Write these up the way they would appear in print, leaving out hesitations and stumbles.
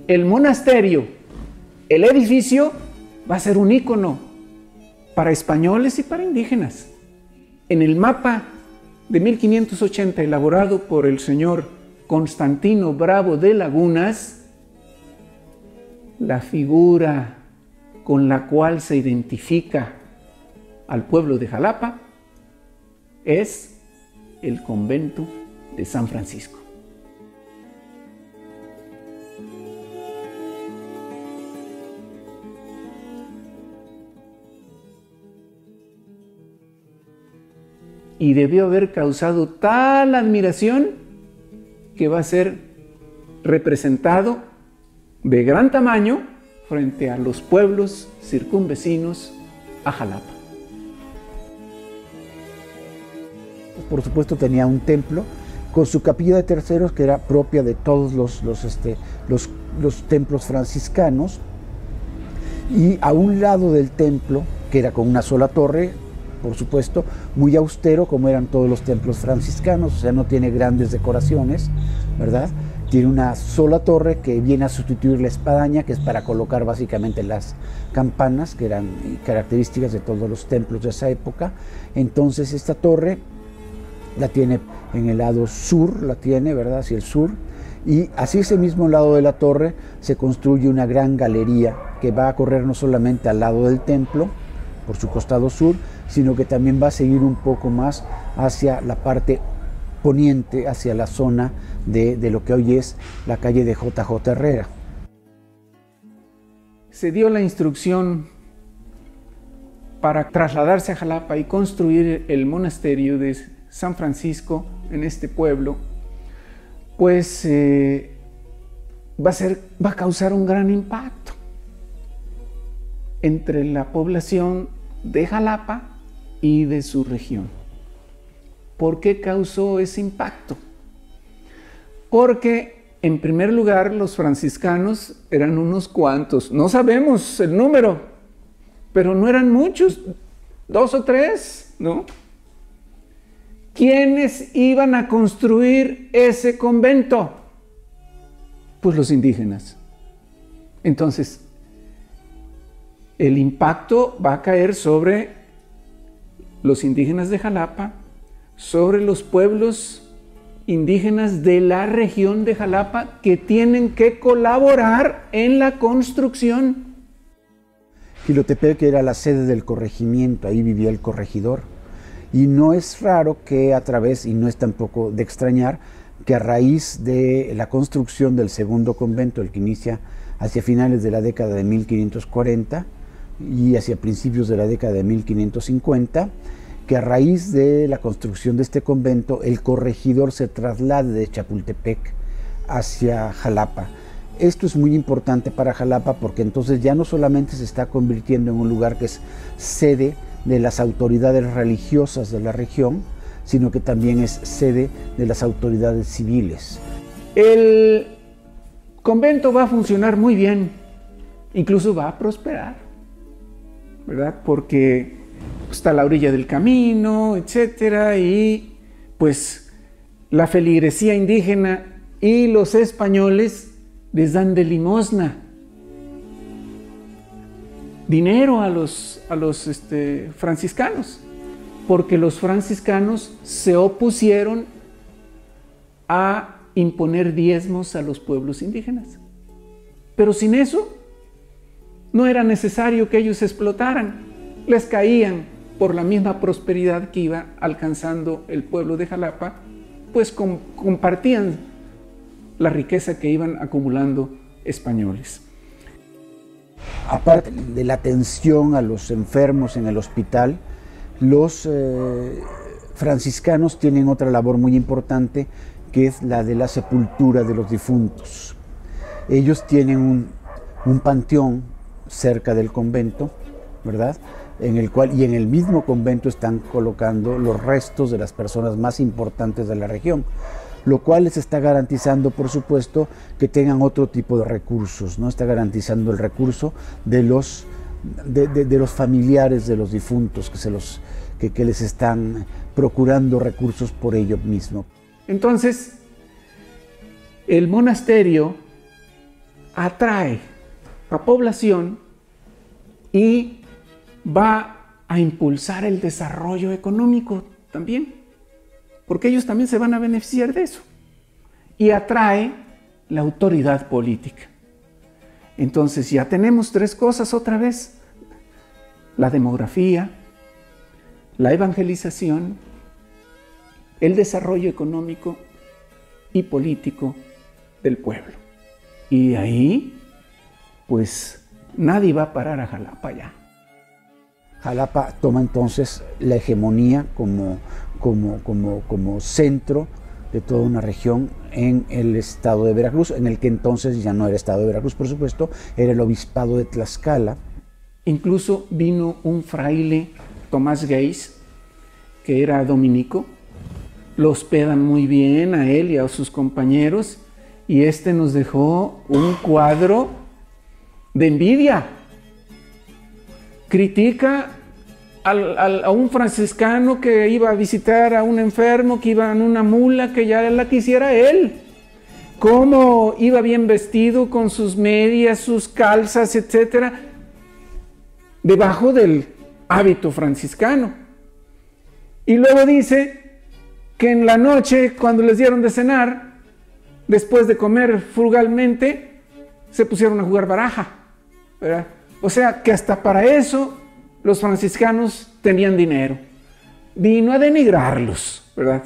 El monasterio, el edificio, va a ser un ícono para españoles y para indígenas. En el mapa de 1580, elaborado por el señor Constantino Bravo de Lagunas, la figura con la cual se identifica al pueblo de Jalapa es el convento de San Francisco. Y debió haber causado tal admiración que va a ser representado de gran tamaño frente a los pueblos circunvecinos a Jalapa. Por supuesto tenía un templo con su capilla de terceros que era propia de todos los templos franciscanos, y a un lado del templo, que era con una sola torre, por supuesto, muy austero como eran todos los templos franciscanos, o sea, no tiene grandes decoraciones, ¿verdad? Tiene una sola torre que viene a sustituir la espadaña, que es para colocar básicamente las campanas, que eran características de todos los templos de esa época. Entonces esta torre la tiene en el lado sur, la tiene, ¿verdad?, hacia el sur, y hacia ese mismo lado de la torre se construye una gran galería que va a correr no solamente al lado del templo, por su costado sur, sino que también va a seguir un poco más hacia la parte poniente, hacia la zona de lo que hoy es la calle de JJ Herrera. Se dio la instrucción para trasladarse a Jalapa y construir el monasterio de San Francisco en este pueblo, pues va a causar un gran impacto entre la población de Jalapa y de su región. ¿Por qué causó ese impacto? Porque, en primer lugar, los franciscanos eran unos cuantos, no sabemos el número, pero no eran muchos, 2 o 3, ¿no? ¿Quiénes iban a construir ese convento? Pues los indígenas. Entonces, el impacto va a caer sobre los indígenas de Jalapa, sobre los pueblos indígenas de la región de Jalapa que tienen que colaborar en la construcción. Jilotepec era la sede del corregimiento, ahí vivía el corregidor. Y no es raro que a través, y no es tampoco de extrañar, que a raíz de la construcción del segundo convento, el que inicia hacia finales de la década de 1540 y hacia principios de la década de 1550, que a raíz de la construcción de este convento, el corregidor se traslade de Chapultepec hacia Jalapa. Esto es muy importante para Jalapa porque entonces ya no solamente se está convirtiendo en un lugar que es sede de las autoridades religiosas de la región, sino que también es sede de las autoridades civiles. El convento va a funcionar muy bien, incluso va a prosperar, ¿verdad? Porque está a la orilla del camino, etcétera, y pues la feligresía indígena y los españoles les dan de limosna dinero a los franciscanos, porque los franciscanos se opusieron a imponer diezmos a los pueblos indígenas. Pero sin eso, no era necesario que ellos explotaran, les caían por la misma prosperidad que iba alcanzando el pueblo de Jalapa, pues compartían la riqueza que iban acumulando españoles. Aparte de la atención a los enfermos en el hospital, los franciscanos tienen otra labor muy importante, que es la de la sepultura de los difuntos. Ellos tienen un panteón cerca del convento, ¿verdad?, en el cual, y en el mismo convento están colocando los restos de las personas más importantes de la región, lo cual les está garantizando, por supuesto, que tengan otro tipo de recursos, ¿no? Está garantizando el recurso de los de los familiares de los difuntos que les están procurando recursos por ello mismo. Entonces, el monasterio atrae a población y va a impulsar el desarrollo económico también, porque ellos también se van a beneficiar de eso. Y atrae la autoridad política. Entonces ya tenemos tres cosas otra vez: la demografía, la evangelización, el desarrollo económico y político del pueblo. Y de ahí, pues, nadie va a parar a Jalapa ya. Jalapa toma entonces la hegemonía como centro de toda una región en el estado de Veracruz, en el que entonces ya no era estado de Veracruz, por supuesto, era el obispado de Tlaxcala. Incluso vino un fraile, Tomás Geis, que era dominico, lo hospedan muy bien a él y a sus compañeros, y este nos dejó un cuadro de envidia. Critica a un franciscano que iba a visitar a un enfermo, que iba en una mula, que ya la quisiera él. Cómo iba bien vestido, con sus medias, sus calzas, etcétera, debajo del hábito franciscano. Y luego dice que en la noche, cuando les dieron de cenar, después de comer frugalmente, se pusieron a jugar baraja, ¿verdad? O sea, que hasta para eso los franciscanos tenían dinero. Vino a denigrarlos, ¿verdad?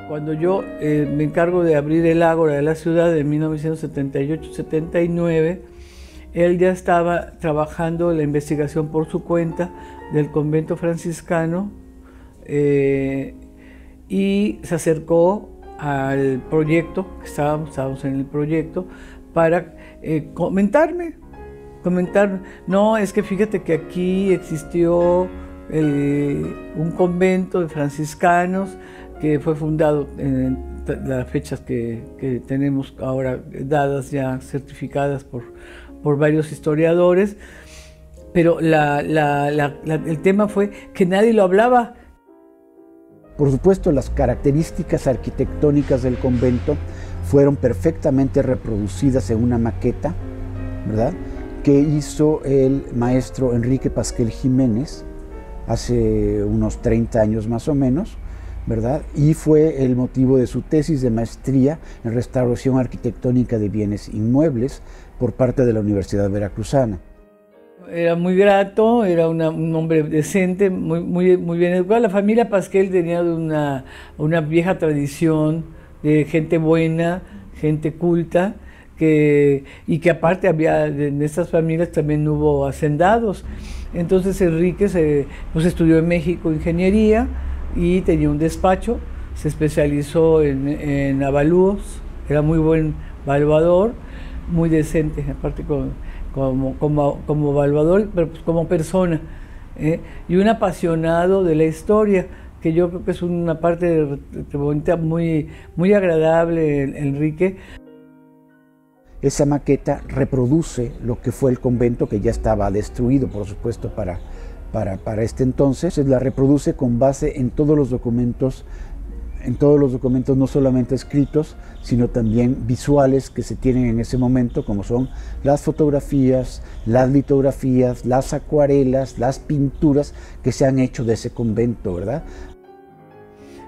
Cuando yo me encargo de abrir el ágora de la ciudad en 1978-79, él ya estaba trabajando la investigación por su cuenta del convento franciscano y se acercó al proyecto, que estábamos en el proyecto, para comentar, no, es que fíjate que aquí existió un convento de franciscanos que fue fundado en las fechas que tenemos ahora dadas, ya certificadas por varios historiadores, pero el tema fue que nadie lo hablaba. Por supuesto, las características arquitectónicas del convento fueron perfectamente reproducidas en una maqueta, ¿verdad?, que hizo el maestro Enrique Pasquel Jiménez hace unos 30 años más o menos, ¿verdad? Y fue el motivo de su tesis de maestría en restauración arquitectónica de bienes inmuebles por parte de la Universidad Veracruzana. Era muy grato, era un hombre decente, muy bien educado. La familia Pasquel tenía una vieja tradición de gente buena, gente culta, y que aparte había, en estas familias también hubo hacendados. Entonces Enrique pues estudió en México ingeniería y tenía un despacho, se especializó en avalúos, era muy buen evaluador, muy decente, aparte como evaluador, pero pues como persona, y un apasionado de la historia, que yo creo que es una parte bonita, muy agradable, Enrique. Esa maqueta reproduce lo que fue el convento, que ya estaba destruido, por supuesto, para este entonces. La reproduce con base en todos los documentos no solamente escritos, sino también visuales que se tienen en ese momento, como son las fotografías, las litografías, las acuarelas, las pinturas que se han hecho de ese convento, ¿verdad?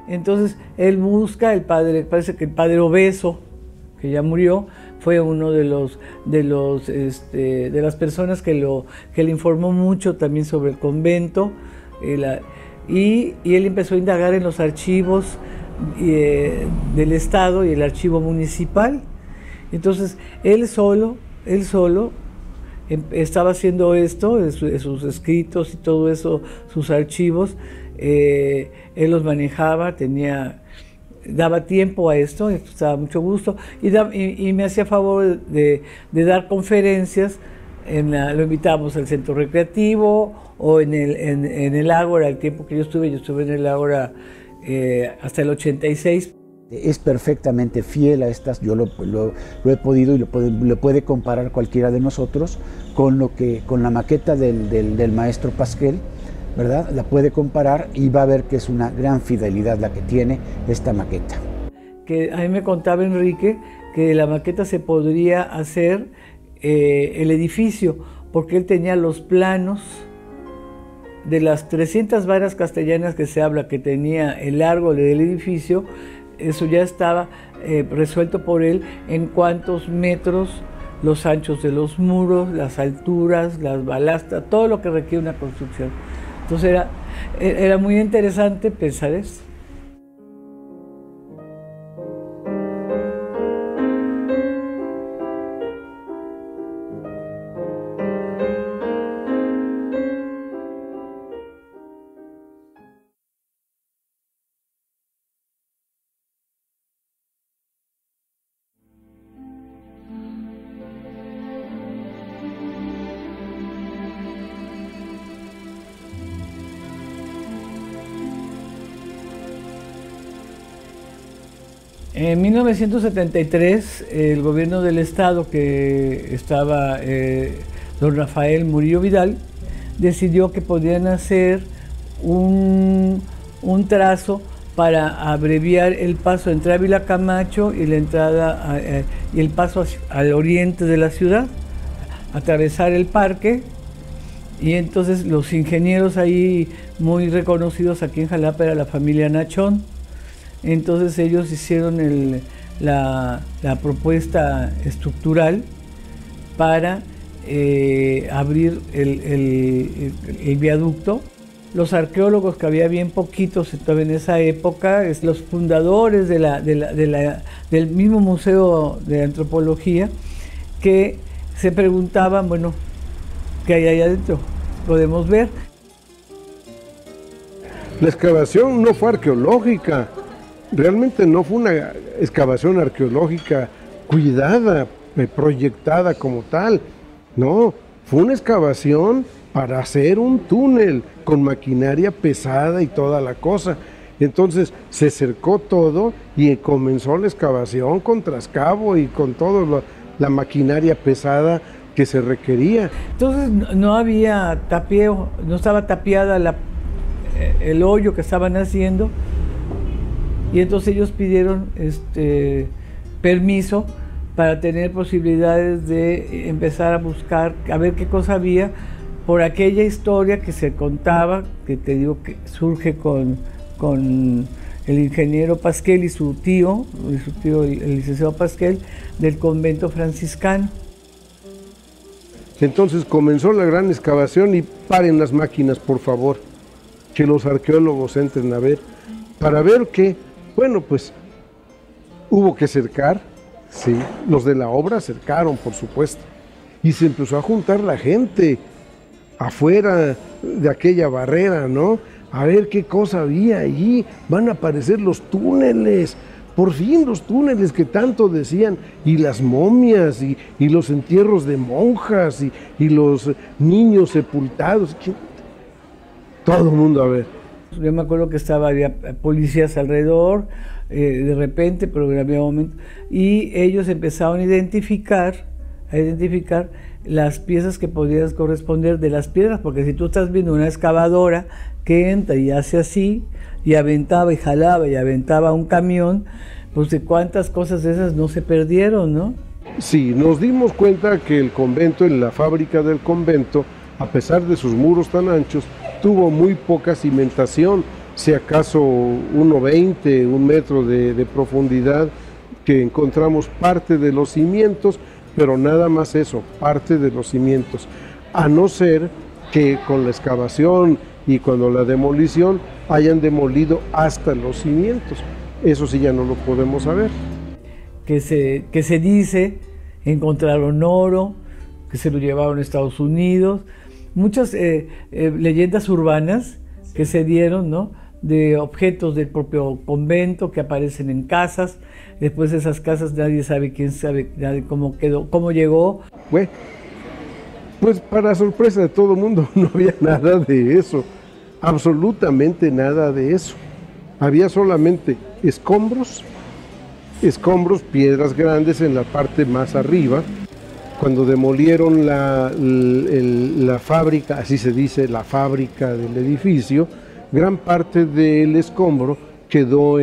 Entonces él busca parece que el padre Obeso, que ya murió, fue uno de las personas que le informó mucho también sobre el convento, y él empezó a indagar en los archivos del Estado y el archivo municipal. Entonces él solo estaba haciendo esto, de sus escritos y todo eso, sus archivos, él los manejaba, daba tiempo a esto, daba mucho gusto, y me hacía favor de dar conferencias. Lo invitábamos al centro recreativo o en el Ágora. El tiempo que yo estuve en el Ágora hasta el 86. Es perfectamente fiel a estas, yo lo he podido y lo puede comparar cualquiera de nosotros con la maqueta del maestro Pasquel, ¿verdad? La puede comparar y va a ver que es una gran fidelidad la que tiene esta maqueta. Que a mí me contaba Enrique que de la maqueta se podría hacer el edificio, porque él tenía los planos de las 300 varas castellanas que se habla que tenía el largo del edificio. Eso ya estaba resuelto por él en cuántos metros, los anchos de los muros, las alturas, las balastras, todo lo que requiere una construcción. Entonces era muy interesante pensar esto. En 1973, el gobierno del estado, que estaba don Rafael Murillo Vidal, decidió que podían hacer un trazo para abreviar el paso entre Ávila Camacho y la entrada y el paso al oriente de la ciudad, atravesar el parque. Y entonces los ingenieros ahí muy reconocidos aquí en Jalapa era la familia Nachón. Entonces ellos hicieron la propuesta estructural para abrir el viaducto. Los arqueólogos, que había bien poquitos en esa época, los fundadores del mismo Museo de Antropología, que se preguntaban, bueno, ¿qué hay ahí adentro? Podemos ver. La excavación no fue arqueológica. Realmente no fue una excavación arqueológica cuidada, proyectada como tal. No, fue una excavación para hacer un túnel con maquinaria pesada y toda la cosa. Entonces se cercó todo y comenzó la excavación con trascabo y con toda la maquinaria pesada que se requería. Entonces no había tapieo, no estaba tapiada el hoyo que estaban haciendo. Y entonces ellos pidieron permiso para tener posibilidades de empezar a buscar, a ver qué cosa había, por aquella historia que se contaba, que te digo que surge con el ingeniero Pasquel y su tío el licenciado Pasquel, del convento franciscano. Entonces comenzó la gran excavación y paren las máquinas, por favor, que los arqueólogos entren a ver, para ver qué. Bueno, pues hubo que cercar, sí, los de la obra cercaron, por supuesto, y se empezó a juntar la gente afuera de aquella barrera, ¿no? A ver qué cosa había allí. Van a aparecer los túneles, por fin los túneles que tanto decían, y las momias, y los entierros de monjas, y los niños sepultados. Todo el mundo a ver. Yo me acuerdo que había policías alrededor, de repente, pero había momentos, y ellos empezaron a identificar las piezas que podían corresponder de las piedras, porque si tú estás viendo una excavadora que entra y hace así, y aventaba y jalaba y aventaba un camión, pues de cuántas cosas de esas no se perdieron, ¿no? Sí, nos dimos cuenta que el convento, en la fábrica del convento, a pesar de sus muros tan anchos, tuvo muy poca cimentación, si acaso 1,20, 1 metro de profundidad, que encontramos parte de los cimientos, pero nada más eso, parte de los cimientos, a no ser que con la excavación y cuando la demolición hayan demolido hasta los cimientos. Eso sí ya no lo podemos saber. Que se dice, encontraron oro, que se lo llevaron a Estados Unidos. Muchas leyendas urbanas que se dieron, ¿no? De objetos del propio convento que aparecen en casas. Después de esas casas nadie sabe nadie cómo quedó, cómo llegó. Bueno, pues para sorpresa de todo el mundo no había nada de eso, absolutamente nada de eso. Había solamente escombros, piedras grandes en la parte más arriba. Cuando demolieron la fábrica, así se dice, la fábrica del edificio, gran parte del escombro quedó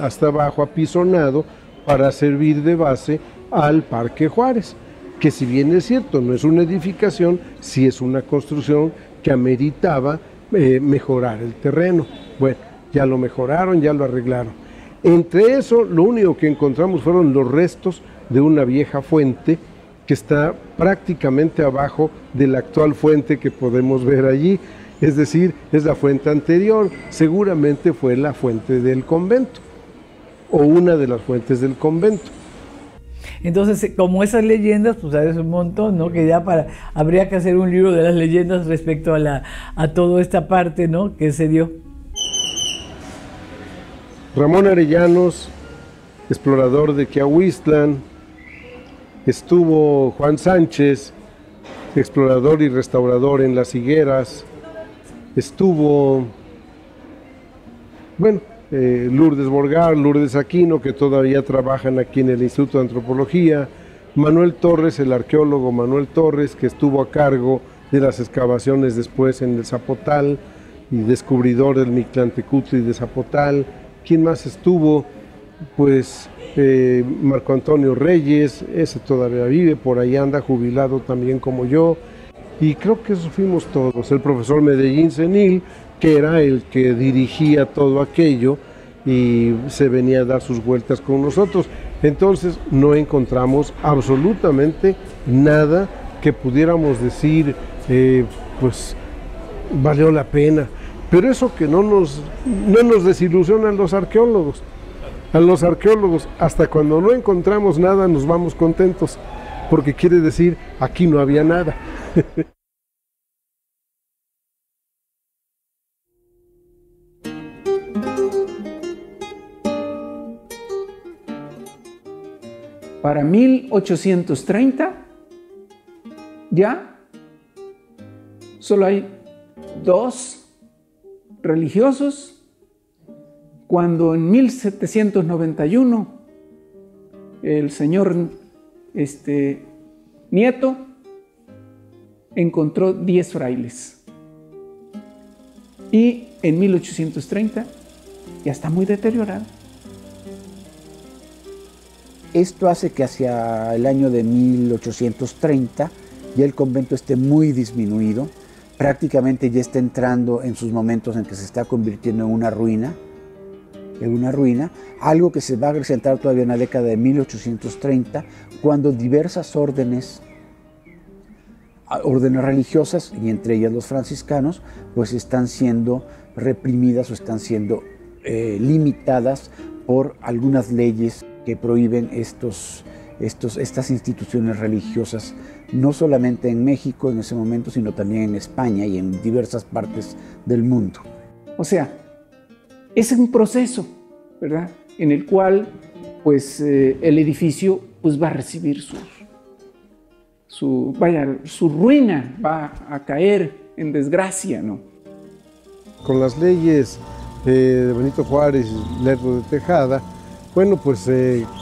hasta abajo apisonado para servir de base al Parque Juárez, que si bien es cierto, no es una edificación, sí es una construcción que ameritaba mejorar el terreno. Bueno, ya lo mejoraron, ya lo arreglaron. Entre eso, lo único que encontramos fueron los restos de una vieja fuente que está prácticamente abajo de la actual fuente que podemos ver allí. Es decir, es la fuente anterior, seguramente fue la fuente del convento, o una de las fuentes del convento. Entonces, como esas leyendas, pues sabes un montón, ¿no? Que ya habría que hacer un libro de las leyendas respecto a toda esta parte, ¿no? Que se dio. Ramón Arellanos, explorador de Quiahuistlan, estuvo Juan Sánchez, explorador y restaurador en Las Higueras, estuvo, bueno, Lourdes Borgar, Lourdes Aquino, que todavía trabajan aquí en el Instituto de Antropología, Manuel Torres, el arqueólogo Manuel Torres, que estuvo a cargo de las excavaciones después en el Zapotal y descubridor del Mictlantecutli de Zapotal. ¿Quién más estuvo? Pues Marco Antonio Reyes, ese todavía vive, por ahí anda jubilado también como yo. Y creo que eso fuimos todos. El profesor Medellín Senil, que era el que dirigía todo aquello y se venía a dar sus vueltas con nosotros. Entonces no encontramos absolutamente nada que pudiéramos decir, pues valió la pena. Pero eso que no nos desilusionan los arqueólogos. A los arqueólogos, hasta cuando no encontramos nada, nos vamos contentos, porque quiere decir, aquí no había nada. Para 1830 ya solo hay 2 religiosos, cuando en 1791 el señor Nieto encontró 10 frailes. Y en 1830 ya está muy deteriorado. Esto hace que hacia el año de 1830 ya el convento esté muy disminuido, prácticamente ya está entrando en sus momentos en que se está convirtiendo en una ruina, algo que se va a acrecentar todavía en la década de 1830, cuando diversas órdenes religiosas, y entre ellas los franciscanos, pues están siendo reprimidas o están siendo limitadas por algunas leyes que prohíben estas instituciones religiosas, no solamente en México en ese momento, sino también en España y en diversas partes del mundo. O sea, es un proceso, ¿verdad?, en el cual pues, el edificio pues, va a recibir su ruina, va a caer en desgracia, ¿no? Con las leyes de Benito Juárez y Lerdo de Tejada, bueno, pues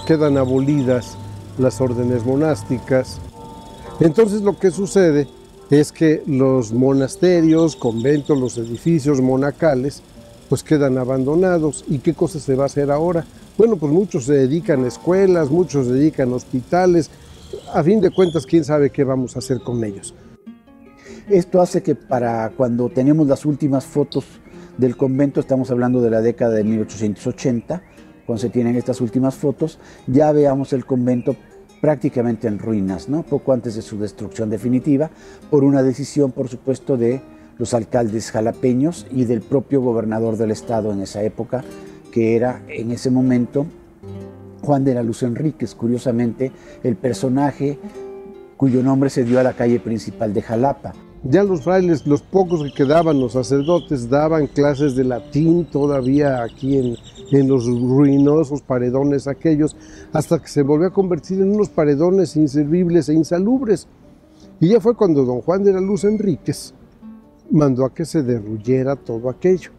quedan abolidas las órdenes monásticas. Entonces lo que sucede es que los monasterios, conventos, los edificios monacales, pues quedan abandonados. ¿Y qué cosa se va a hacer ahora? Bueno, pues muchos se dedican a escuelas, muchos se dedican a hospitales. A fin de cuentas, quién sabe qué vamos a hacer con ellos. Esto hace que para cuando tenemos las últimas fotos del convento, estamos hablando de la década de 1880, cuando se tienen estas últimas fotos, ya veamos el convento prácticamente en ruinas, ¿no? Poco antes de su destrucción definitiva, por una decisión, por supuesto, de los alcaldes jalapeños y del propio gobernador del estado en esa época, que era en ese momento Juan de la Luz Enríquez, curiosamente el personaje cuyo nombre se dio a la calle principal de Jalapa. Ya los frailes, los pocos que quedaban, los sacerdotes, daban clases de latín todavía aquí en los ruinosos paredones aquellos, hasta que se volvió a convertir en unos paredones inservibles e insalubres. Y ya fue cuando don Juan de la Luz Enríquez mandó a que se derruyera todo aquello.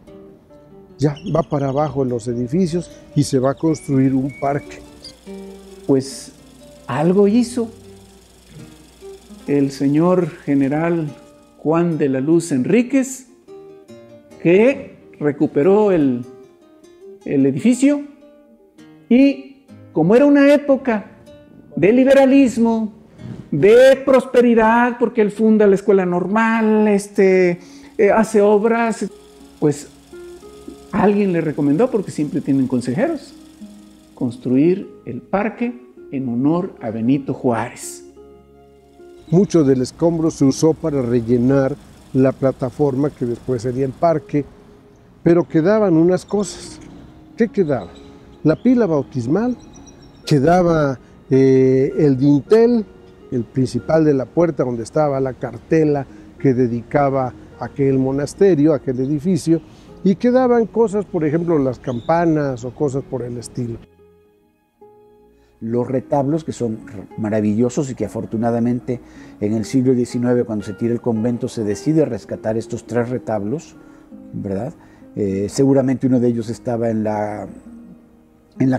Ya va para abajo en los edificios y se va a construir un parque. Pues algo hizo el señor general Juan de la Luz Enríquez, que recuperó el edificio, y como era una época de liberalismo, de prosperidad, porque él funda la escuela normal, hace obras, pues alguien le recomendó, porque siempre tienen consejeros, construir el parque en honor a Benito Juárez. Mucho del escombro se usó para rellenar la plataforma que después sería el parque, pero quedaban unas cosas. ¿Qué quedaba? La pila bautismal, quedaba el dintel, el principal de la puerta donde estaba la cartela que dedicaba aquel monasterio, aquel edificio, y quedaban cosas, por ejemplo, las campanas o cosas por el estilo. Los retablos, que son maravillosos y que afortunadamente en el siglo XIX, cuando se tira el convento, se decide rescatar estos 3 retablos, ¿verdad? Seguramente uno de ellos estaba en la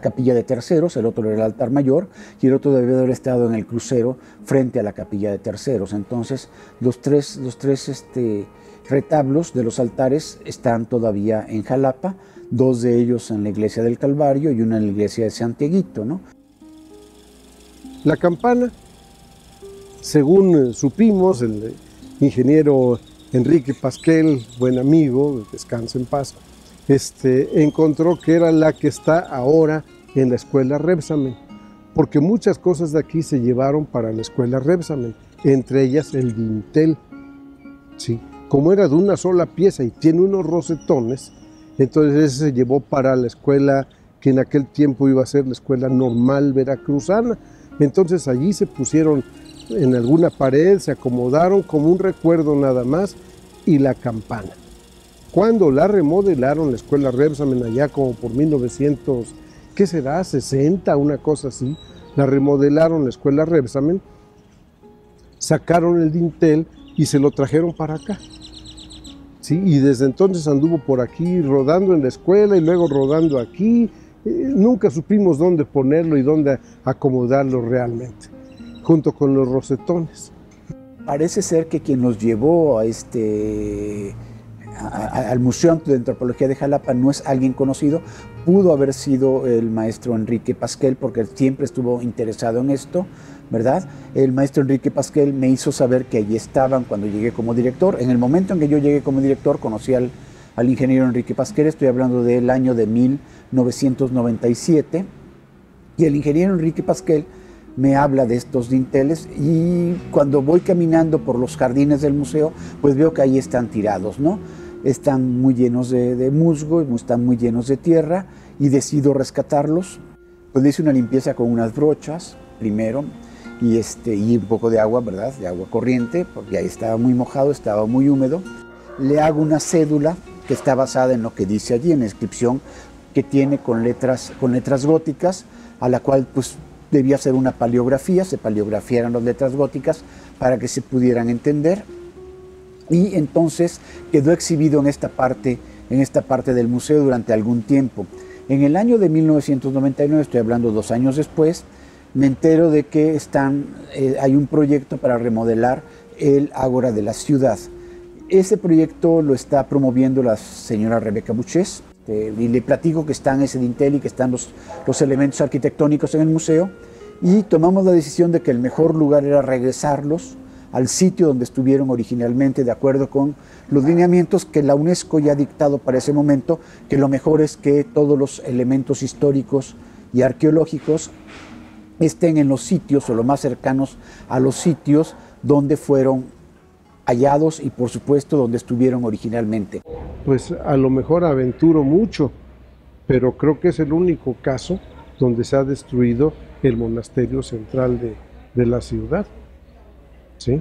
capilla de Terceros, el otro era el altar mayor, y el otro debe haber estado en el crucero frente a la capilla de Terceros. Entonces, los tres retablos de los altares están todavía en Jalapa, 2 de ellos en la iglesia del Calvario y uno en la iglesia de Santiaguito, ¿no? La campana, según supimos, el ingeniero Enrique Pasquel, buen amigo, descansa en paz, encontró que era la que está ahora en la escuela Rebsamen, porque muchas cosas de aquí se llevaron para la escuela Rebsamen, entre ellas el dintel. Sí, como era de una sola pieza y tiene unos rosetones, entonces ese se llevó para la escuela que en aquel tiempo iba a ser la escuela normal veracruzana. Entonces allí se pusieron en alguna pared, se acomodaron como un recuerdo nada más, y la campana. Cuando la remodelaron la escuela Rebsamen allá como por 1900, ¿qué será? 60, una cosa así, la remodelaron la escuela Rebsamen, sacaron el dintel y se lo trajeron para acá. Sí, y desde entonces anduvo por aquí rodando en la escuela y luego rodando aquí. Nunca supimos dónde ponerlo y dónde acomodarlo realmente, junto con los rosetones. Parece ser que quien nos llevó al Museo de Antropología de Jalapa no es alguien conocido, pudo haber sido el maestro Enrique Pasquel, porque él siempre estuvo interesado en esto, ¿verdad? El maestro Enrique Pasquel me hizo saber que allí estaban cuando llegué como director. En el momento en que yo llegué como director, conocí al ingeniero Enrique Pasquel, estoy hablando del año de 1997, y el ingeniero Enrique Pasquel me habla de estos dinteles, y cuando voy caminando por los jardines del museo, pues veo que ahí están tirados, ¿no? Están muy llenos de musgo, están muy llenos de tierra, y decido rescatarlos. Pues hice una limpieza con unas brochas primero, y un poco de agua, ¿verdad? De agua corriente, porque ahí estaba muy mojado, estaba muy húmedo. Le hago una cédula que está basada en lo que dice allí, en la inscripción que tiene con letras góticas, a la cual pues debía ser una paleografía, se paleografiaron las letras góticas para que se pudieran entender, y entonces quedó exhibido en esta parte del museo durante algún tiempo. En el año de 1999, estoy hablando 2 años después, me entero de que hay un proyecto para remodelar el Ágora de la ciudad. Ese proyecto lo está promoviendo la señora Rebeca Buches, y le platico que están ese dintel y que están los elementos arquitectónicos en el museo, y tomamos la decisión de que el mejor lugar era regresarlos al sitio donde estuvieron originalmente, de acuerdo con los lineamientos que la UNESCO ya ha dictado para ese momento, que lo mejor es que todos los elementos históricos y arqueológicos estén en los sitios o lo más cercanos a los sitios donde fueron hallados y por supuesto donde estuvieron originalmente. Pues a lo mejor aventuro mucho, pero creo que es el único caso donde se ha destruido el monasterio central de la ciudad. ¿Sí?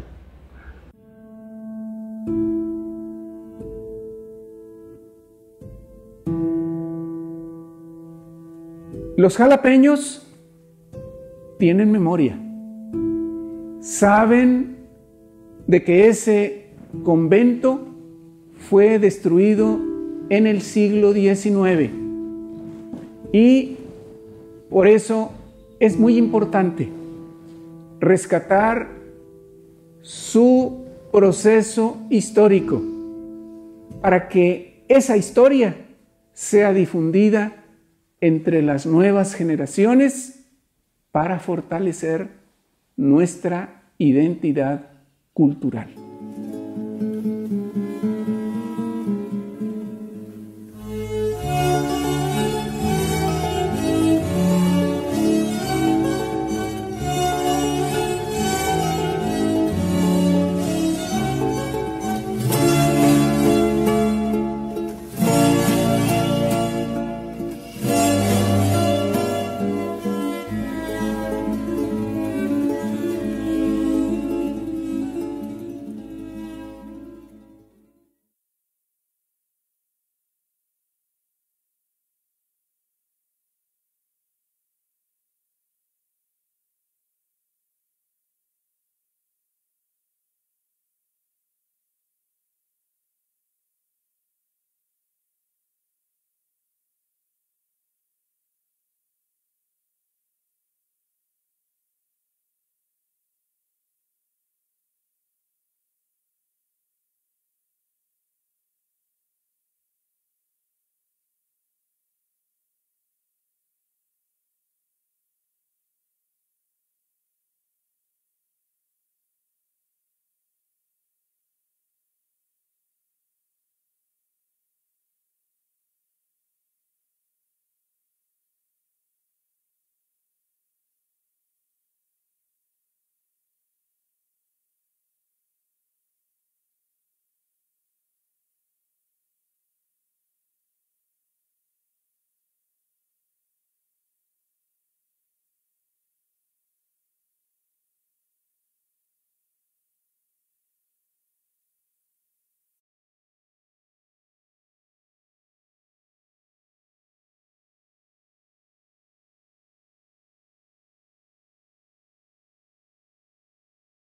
Los jalapeños tienen memoria, saben de que ese convento fue destruido en el siglo XIX y por eso es muy importante rescatar su proceso histórico para que esa historia sea difundida entre las nuevas generaciones para fortalecer nuestra identidad cultural.